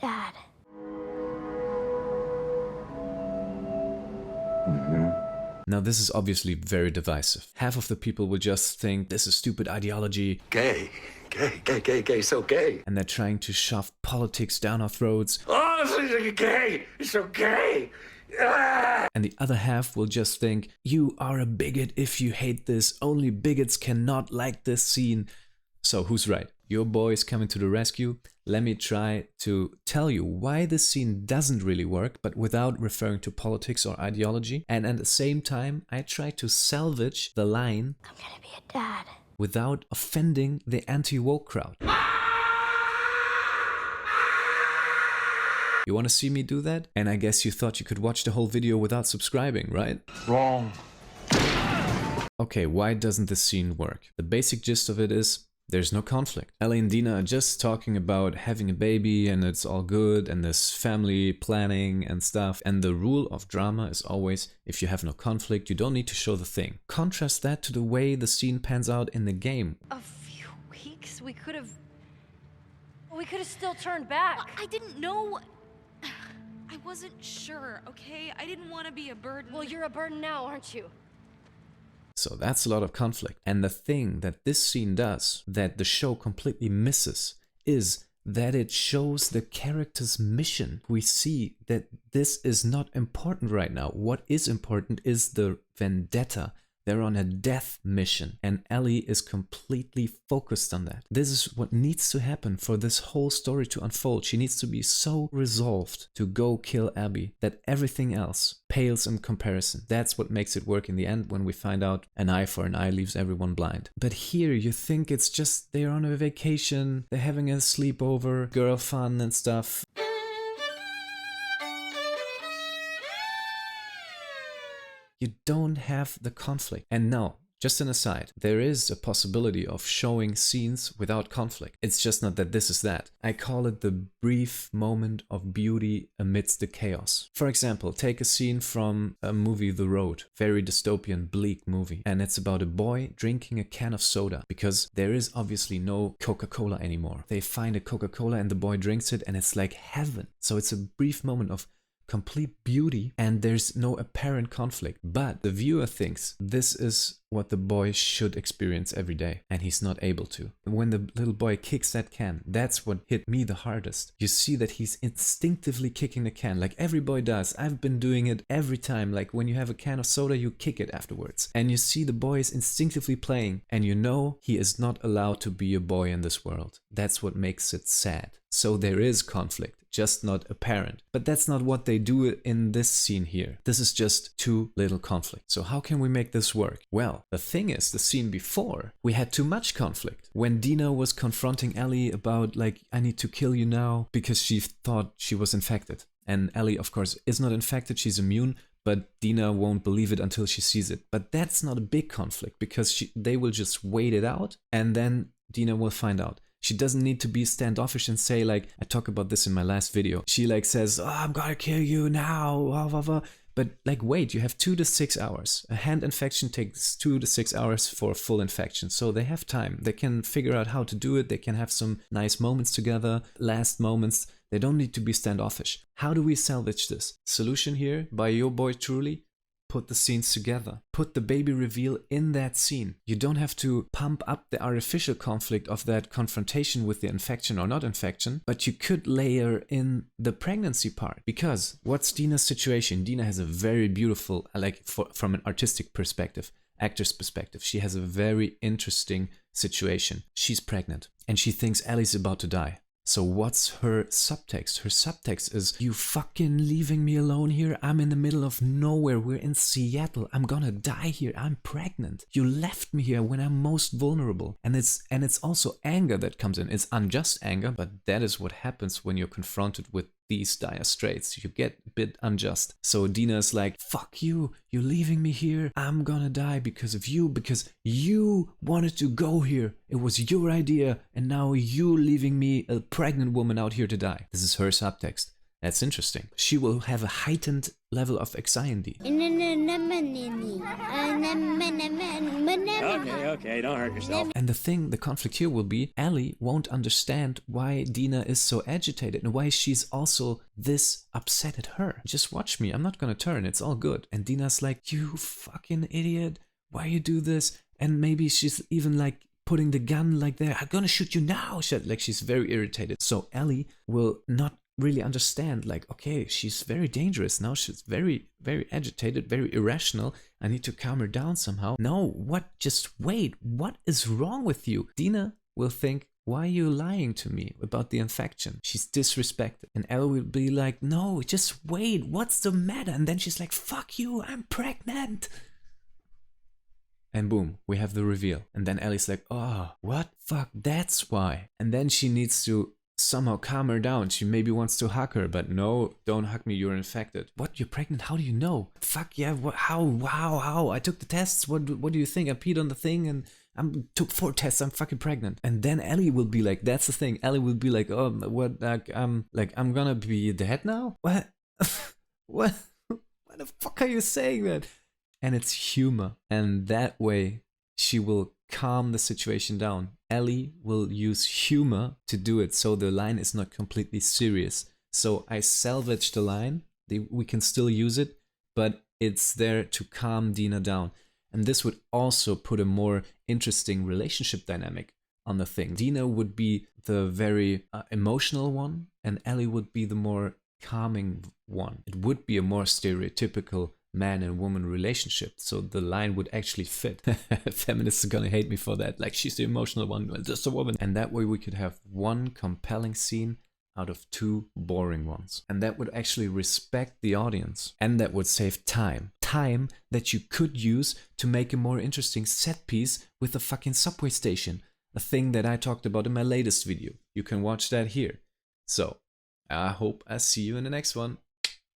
Dad. Now this is obviously very divisive. Half of the people will just think this is stupid ideology. Gay, so gay. And they're trying to shove politics down our throats. Oh, it's gay, it's so gay. Ah! And the other half will just think, you are a bigot if you hate this. Only bigots cannot like this scene. So who's right? Your boy is coming to the rescue. Let me try to tell you why this scene doesn't really work, but without referring to politics or ideology. And at the same time, I try to salvage the line, I'm gonna be a dad. without offending the anti-woke crowd. You want to see me do that? And I guess you thought you could watch the whole video without subscribing, right? Wrong. Okay, why doesn't this scene work? The basic gist of it is, there's no conflict. Ellie and Dina are just talking about having a baby and it's all good and there's family planning and stuff. And the rule of drama is always, if you have no conflict, you don't need to show the thing. Contrast that to the way the scene pans out in the game. A few weeks, we could have still turned back. I didn't know. I wasn't sure, okay? I didn't want to be a burden. Well, you're a burden now, aren't you? So that's a lot of conflict. And the thing that this scene does, that the show completely misses, is that it shows the character's mission. We see that this is not important right now. What is important is the vendetta. They're on a death mission, and Ellie is completely focused on that. This is what needs to happen for this whole story to unfold. She needs to be so resolved to go kill Abby that everything else pales in comparison. That's what makes it work in the end, when we find out an eye for an eye leaves everyone blind. But here you think it's just they're on a vacation, they're having a sleepover, girl fun and stuff. You don't have the conflict. And now, just an aside, there is a possibility of showing scenes without conflict. It's just not that this is that. I call it the brief moment of beauty amidst the chaos. For example, take a scene from a movie, The Road, very dystopian, bleak movie. And it's about a boy drinking a can of soda because there is obviously no Coca-Cola anymore. They find a Coca-Cola and the boy drinks it and it's like heaven. So it's a brief moment of complete beauty and there's no apparent conflict, but the viewer thinks this is what the boy should experience every day and he's not able to. When the little boy kicks that can, that's what hit me the hardest. You see that he's instinctively kicking the can like every boy does. I've been doing it every time. Like when you have a can of soda, you kick it afterwards, and you see the boy is instinctively playing and you know he is not allowed to be a boy in this world. That's what makes it sad. So there is conflict, just not apparent. But that's not what they do in this scene here. This is just too little conflict. So how can we make this work? Well, the thing is, the scene before, we had too much conflict. When Dina was confronting Ellie about like, I need to kill you now because she thought she was infected. And Ellie, of course, is not infected, she's immune, but Dina won't believe it until she sees it. But that's not a big conflict because they will just wait it out and then Dina will find out. She doesn't need to be standoffish and say like, I talk about this in my last video. She like says, oh, I'm gonna kill you now, blah, blah, blah. But like, wait, you have 2 to 6 hours. A hand infection takes 2 to 6 hours for a full infection. So they have time. They can figure out how to do it. They can have some nice moments together, last moments. They don't need to be standoffish. How do we salvage this? Solution here by your boy truly? Put the scenes together. Put the baby reveal in that scene. You don't have to pump up the artificial conflict of that confrontation with the infection or not infection, but you could layer in the pregnancy part. Because what's Dina's situation? Dina has a very beautiful, from an artistic perspective, actor's perspective, she has a very interesting situation. She's pregnant and she thinks Ellie's about to die. So what's her subtext? Her subtext is, you fucking leaving me alone here? I'm in the middle of nowhere. We're in Seattle. I'm gonna die here. I'm pregnant. You left me here when I'm most vulnerable. And it's also anger that comes in. It's unjust anger, but that is what happens when you're confronted with these dire straits. You get a bit unjust. So Dina's like, fuck you. You're leaving me here. I'm gonna die because of you, because you wanted to go here. It was your idea. And now you leaving me, a pregnant woman, out here to die. This is her subtext. That's interesting. She will have a heightened level of anxiety. Okay, don't hurt yourself. And the thing, the conflict here will be, Ellie won't understand why Dina is so agitated and why she's also this upset at her. Just watch me, I'm not gonna turn, it's all good. And Dina's like, you fucking idiot, why you do this? And maybe she's even like putting the gun like there, I'm gonna shoot you now. Like she's very irritated. So Ellie will not really understand, like, okay, she's very dangerous now, she's very, very agitated, very irrational, I need to calm her down somehow. No, what? Just wait, what is wrong with you? Dina will think, why are you lying to me about the infection? She's disrespected. And Ellie will be like, no, just wait, what's the matter? And then she's like, fuck you, I'm pregnant. And boom, we have the reveal. And then Ellie's like, oh, what? Fuck, that's why. And then she needs to somehow calm her down. She maybe wants to hug her, but no, don't hug me, you're infected. What, you're pregnant? How do you know? Fuck yeah, what, how? I took the tests, what do you think? I peed on the thing and I took 4 tests, I'm fucking pregnant. And then Ellie will be like, that's the thing, Ellie will be like, oh, what, I'm gonna be dead now? What? What? Why the fuck are you saying that? And it's humor. And that way, she will calm the situation down. Ellie will use humor to do it, so the line is not completely serious. So I salvage the line, we can still use it, but it's there to calm Dina down. And this would also put a more interesting relationship dynamic on the thing. Dina would be the very emotional one, and Ellie would be the more calming one. It would be a more stereotypical man and woman relationship, so the line would actually fit. Feminists are gonna hate me for that, like she's the emotional one, just a woman. And that way we could have one compelling scene out of 2 boring ones, and that would actually respect the audience, and that would save time that you could use to make a more interesting set piece with a fucking subway station, a thing that I talked about in my latest video. You can watch that here. So I hope I see you in the next one.